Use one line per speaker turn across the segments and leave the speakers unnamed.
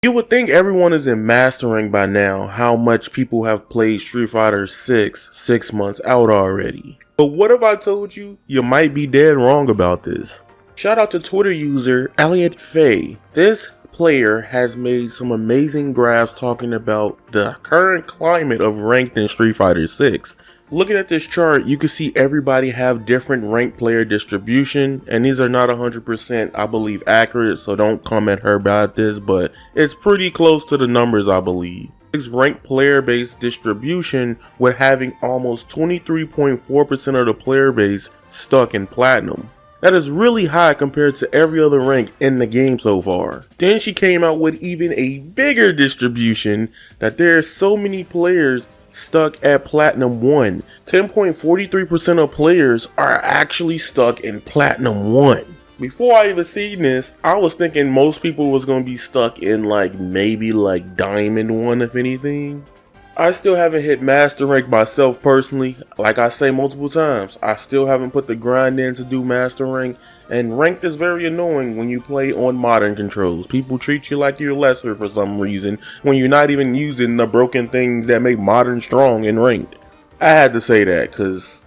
You would think everyone is in mastering by now how much people have played Street Fighter 6 months out already. But what if I told you you might be dead wrong about this? Shout out to Twitter user Elliot Faye. This player has made some amazing graphs talking about the current climate of ranked in Street Fighter 6. Looking at this chart, you can see everybody have different ranked player distribution, and these are not 100% I believe accurate, so don't come at her about this, but it's pretty close to the numbers I believe. This ranked player base distribution with having almost 23.4% of the player base stuck in platinum. That is really high compared to every other rank in the game so far. Then she came out with even a bigger distribution that there are so many players stuck at Platinum 1. 10.43% of players are actually stuck in Platinum 1. Before I even seen this, I was thinking most people was going to be stuck in maybe Diamond 1 if anything. I still haven't hit Master Rank myself personally. Like I say multiple times, I still haven't put the grind in to do Master Rank, and Ranked is very annoying when you play on modern controls. People treat you like you're lesser for some reason when you're not even using the broken things that make modern strong in Ranked. I had to say that because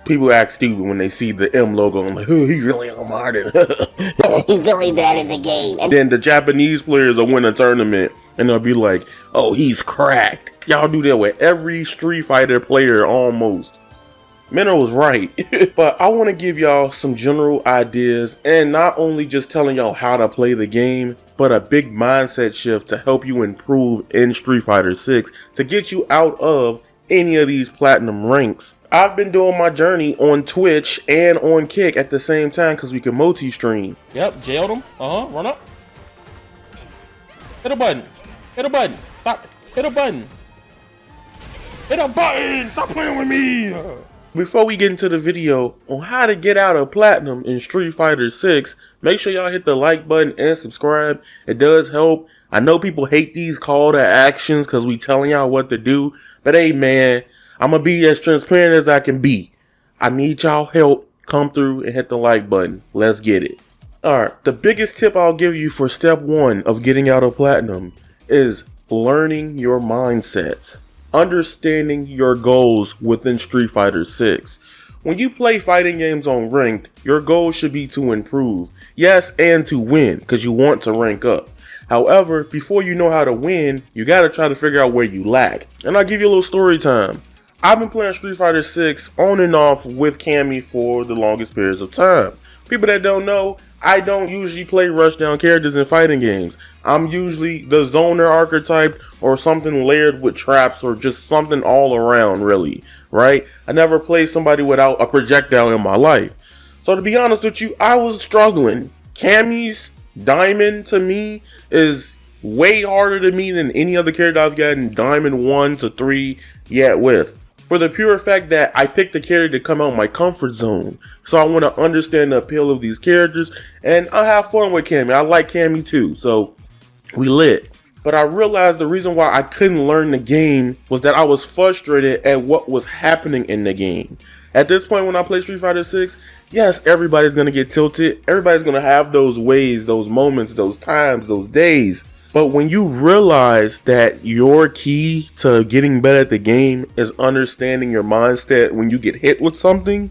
people act stupid when they see the M logo. I'm like, oh, he's really on modern.
He's really bad in the game.
And then the Japanese players will win a tournament and they'll be like, oh, he's cracked. Y'all do that with every Street Fighter player almost. Minnow was right. But I want to give y'all some general ideas and not only just telling y'all how to play the game, but a big mindset shift to help you improve in Street Fighter 6 to get you out of any of these platinum ranks. I've been doing my journey on Twitch and on Kick at the same time because we can multi-stream.
Yep, jailed him. Run up. Hit a button. Hit a button. Stop. Hit a button. Hit a button! Stop playing with me!
Before we get into the video on how to get out of platinum in Street Fighter 6, make sure y'all hit the like button and subscribe. It does help. I know people hate these call to actions because we telling y'all what to do, but hey man, I'm gonna be as transparent as I can be. I need y'all help. Come through and hit the like button. Let's get it. Alright, the biggest tip I'll give you for step 1 of getting out of platinum is learning your mindset. Understanding your goals within Street Fighter 6. When you play fighting games on ranked, your goal should be to improve. Yes, and to win, because you want to rank up. However, before you know how to win, you gotta try to figure out where you lack. And I'll give you a little story time. I've been playing Street Fighter 6 on and off with Cammy for the longest periods of time. People that don't know, I don't usually play rushdown characters in fighting games. I'm usually the zoner archetype or something layered with traps or just something all around really, right? I never play somebody without a projectile in my life. So to be honest with you, I was struggling. Cammy's Diamond to me is way harder to me than any other character I've gotten Diamond 1 to 3 yet with. For the pure fact that I picked a character to come out of my comfort zone. So I want to understand the appeal of these characters. And I have fun with Cammy. I like Cammy too. So we lit. But I realized the reason why I couldn't learn the game was that I was frustrated at what was happening in the game. At this point when I play Street Fighter 6, yes, everybody's going to get tilted. Everybody's going to have those ways, those moments, those times, those days. But when you realize that your key to getting better at the game is understanding your mindset when you get hit with something,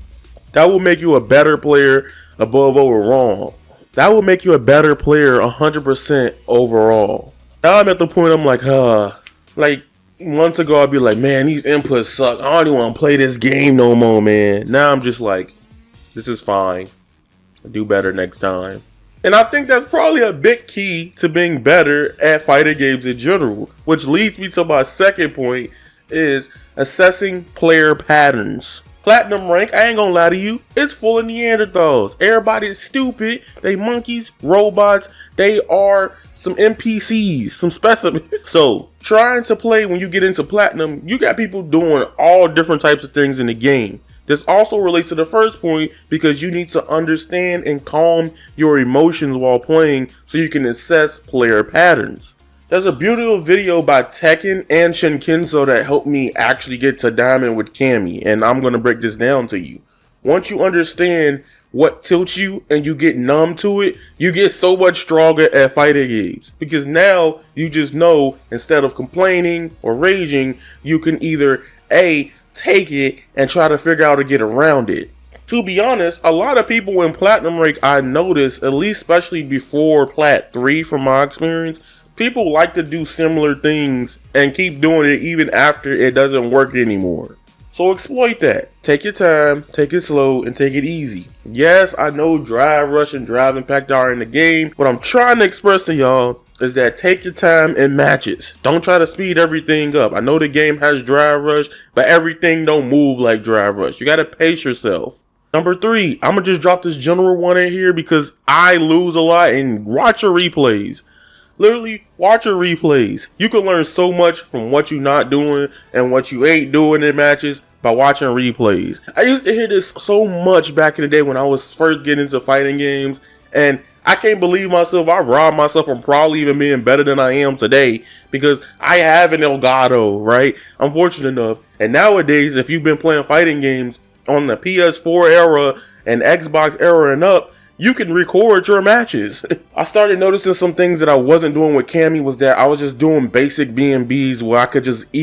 that will make you a better player above overall. That will make you a better player 100% overall. Now I'm at the point I'm like months ago I'd be like, man, these inputs suck. I don't even want to play this game no more, man. Now I'm just like, this is fine. I'll do better next time. And I think that's probably a big key to being better at fighting games in general. Which leads me to my second point is assessing player patterns. Platinum rank, I ain't gonna lie to you, it's full of Neanderthals. Everybody is stupid. They monkeys, robots. They are some NPCs, some specimens. So trying to play when you get into platinum, you got people doing all different types of things in the game. This also relates to the first point because you need to understand and calm your emotions while playing so you can assess player patterns. There's a beautiful video by Tekken and Shinkenzo that helped me actually get to Diamond with Cammy, and I'm going to break this down to you. Once you understand what tilts you and you get numb to it, you get so much stronger at fighting games. Because now you just know, instead of complaining or raging, you can either A, take it and try to figure out how to get around it. To be honest, a lot of people in Platinum rank, I noticed, at least especially before Plat 3 from my experience, people like to do similar things and keep doing it even after it doesn't work anymore. So exploit that. Take your time, take it slow, and take it easy. Yes, I know drive rush and drive impact are in the game. What I'm trying to express to y'all is that take your time in matches. Don't try to speed everything up. I know the game has drive rush, but everything don't move like drive rush. You gotta pace yourself. Number 3, I'm gonna just drop this general one in here because I lose a lot, and watch your replays. Literally, watch your replays. You can learn so much from what you're not doing and what you ain't doing in matches by watching replays. I used to hear this so much back in the day when I was first getting into fighting games, and I can't believe myself. I robbed myself from probably even being better than I am today because I have an Elgato, right? I'm fortunate enough. And nowadays, if you've been playing fighting games on the PS4 era and Xbox era and up, you can record your matches. I started noticing some things that I wasn't doing with Cammy, was that I was just doing basic B&Bs where I could just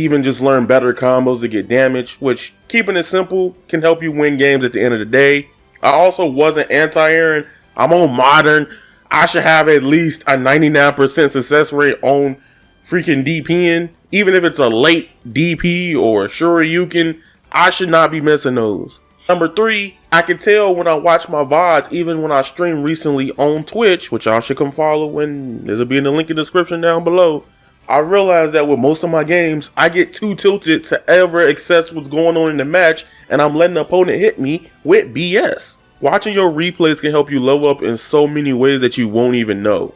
learn better combos to get damage, which, keeping it simple, can help you win games at the end of the day. I also wasn't anti-airing. I'm on modern. I should have at least a 99% success rate on freaking DPing. Even if it's a late DP or a Shoryuken, I should not be missing those. Number 3, I can tell when I watch my VODs, even when I stream recently on Twitch, which y'all should come follow, and there'll be in the link in the description down below. I realized that with most of my games, I get too tilted to ever access what's going on in the match, and I'm letting the opponent hit me with BS. Watching your replays can help you level up in so many ways that you won't even know.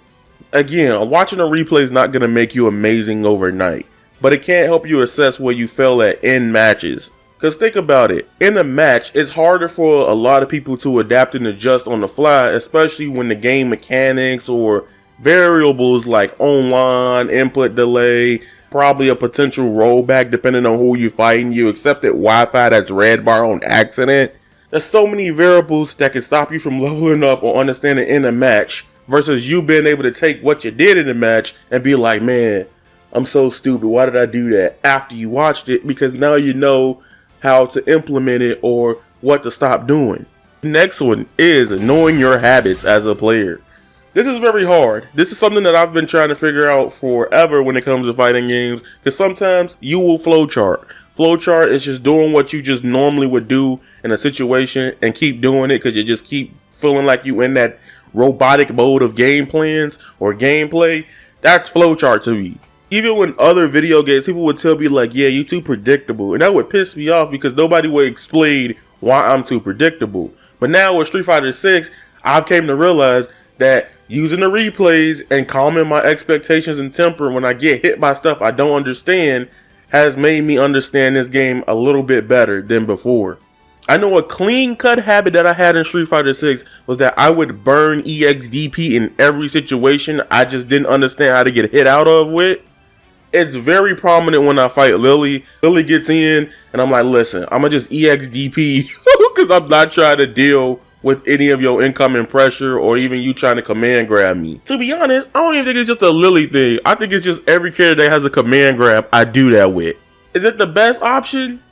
Again, watching a replay is not going to make you amazing overnight, but it can help you assess where you fell at in matches. Because think about it, in a match, it's harder for a lot of people to adapt and adjust on the fly, especially when the game mechanics or variables like online, input delay, probably a potential rollback depending on who you're fighting. You accepted Wi-Fi that's red bar on accident. There's so many variables that can stop you from leveling up or understanding in a match versus you being able to take what you did in the match and be like, man, I'm so stupid. Why did I do that? After you watched it, because now you know how to implement it or what to stop doing. Next one is knowing your habits as a player. This is very hard. This is something that I've been trying to figure out forever when it comes to fighting games, because sometimes you will flowchart. Flowchart is just doing what you just normally would do in a situation and keep doing it because you just keep feeling like you in that robotic mode of game plans or gameplay. That's flowchart to me. Even when other video games, people would tell me like, yeah, you too predictable. And that would piss me off because nobody would explain why I'm too predictable. But now with Street Fighter 6, I've came to realize that using the replays and calming my expectations and temper when I get hit by stuff I don't understand has made me understand this game a little bit better than before. I know a clean-cut habit that I had in Street Fighter 6 was that I would burn EXDP in every situation I just didn't understand how to get hit out of with. It's very prominent when I fight Lily. Lily gets in, and I'm like, listen, I'm going to just EXDP because I'm not trying to deal with any of your incoming pressure or even you trying to command grab me. To be honest, I don't even think it's just a Lily thing. I think it's just every character that has a command grab, I do that with. Is it the best option?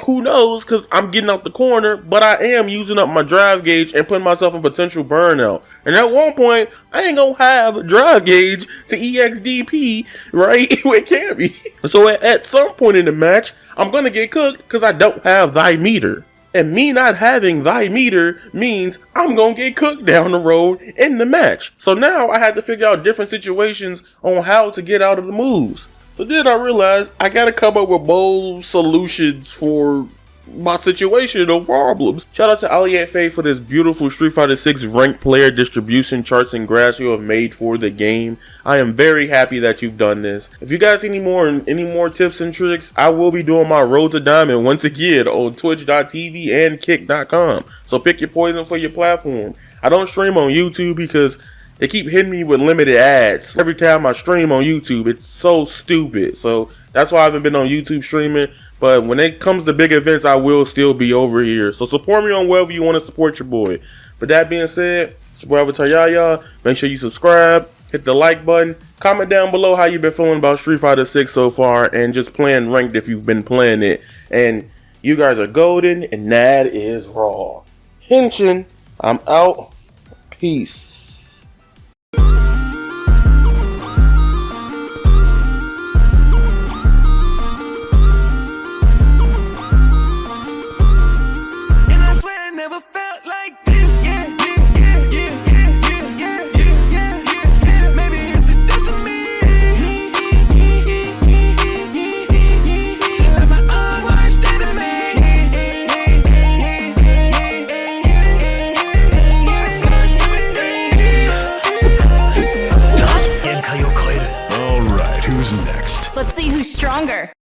Who knows, because I'm getting out the corner, but I am using up my drive gauge and putting myself in potential burnout. And at one point, I ain't gonna have drive gauge to EXDP, right? It can't be. So at some point in the match, I'm gonna get cooked because I don't have thy meter. And me not having thy meter means I'm gonna get cooked down the road in the match. So now I had to figure out different situations on how to get out of the moves. So then I realized I gotta come up with bold solutions for my situation or problems. Shout out to yaya for this beautiful Street Fighter 6 ranked player distribution charts and graphs you have made for the game. I am very happy that you've done this. If you guys need any more tips and tricks, I will be doing my Road to Diamond once again on twitch.tv and kick.com. So pick your poison for your platform. I don't stream on YouTube because they keep hitting me with limited ads every time I stream on YouTube. It's so stupid. So that's why I haven't been on YouTube streaming. But when it comes to big events, I will still be over here. So support me on wherever you want to support your boy. But With that being said, it's your boy Avataryaya. Make sure you subscribe, hit the like button, comment down below how you've been feeling about Street Fighter 6 so far, and just playing ranked if you've been playing it. And you guys are golden, and that is raw. Henshin, I'm out. Peace.